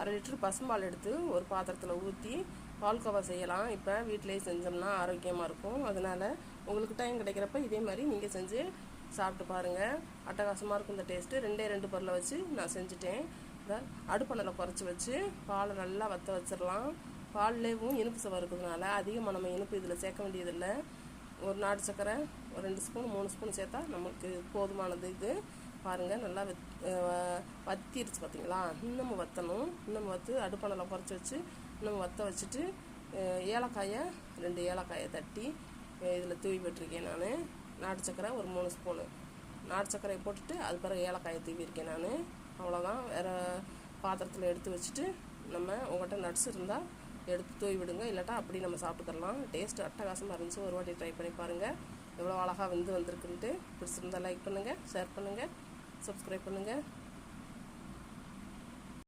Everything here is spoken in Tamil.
1/2 லிட்டர் பசும்பால் எடுத்து ஒரு பாத்திரத்தில் ஊற்றி பால்கோவா செய்யலாம். இப்போ வீட்டிலேயே செஞ்சோம்னா ஆரோக்கியமாக இருக்கும். அதனால் உங்களுக்கு டைம் கிடைக்கிறப்ப இதே மாதிரி நீங்கள் செஞ்சு சாப்பிட்டு பாருங்கள். அட்டகாசமாக இருக்கும் இந்த டேஸ்ட்டு. 2 பொருளை வச்சு நான் செஞ்சுட்டேன். இந்த அடுப்பணலை குறைச்சி வச்சு பாலை நல்லா வற்ற வச்சிடலாம். பால்லேயும் இனிப்பு சுவை இருக்கிறதுனால அதிகமாக நம்ம இனிப்பு இதில் சேர்க்க வேண்டியதில்லை. ஒரு நாட்டு சக்கரை ஒரு 2 ஸ்பூன் 3 ஸ்பூன் சேர்த்தா நமக்கு போதுமானது. இது பாருங்கள் நல்லா வத்திருச்சு பார்த்தீங்களா. இன்னமும் வற்றணும். இன்னமும் வற்று அடுப்பணலை குறைச்சி வச்சு இன்னும் வற்ற வச்சுட்டு ஏலக்காயை 2 ஏலக்காயை தட்டி இதில் தூவி விட்டுருக்கேன். நான் நாட்டு சக்கரை ஒரு 3 ஸ்பூனு நாட்டு சக்கரையை போட்டுட்டு அது பிறகு ஏலக்காயை தூவிருக்கேன். நான் அவ்வளோதான். வேறு பாத்திரத்தில் எடுத்து வச்சுட்டு நம்ம உங்கள்கிட்ட நட்ஸ் இருந்தால் எடுத்து தூவி விடுங்க. இல்லாட்டா அப்படி நம்ம சாப்பிட்டுக்கலாம். டேஸ்ட்டு அட்டகாசமாக இருந்துச்சு. ஒரு வாட்டி ட்ரை பண்ணி பாருங்கள். எவ்வளோ அழகாக வந்திருக்குன்ட்டு. பிடிச்சிருந்தால் லைக் பண்ணுங்கள், ஷேர் பண்ணுங்கள், சப்ஸ்கிரைப் பண்ணுங்கள்.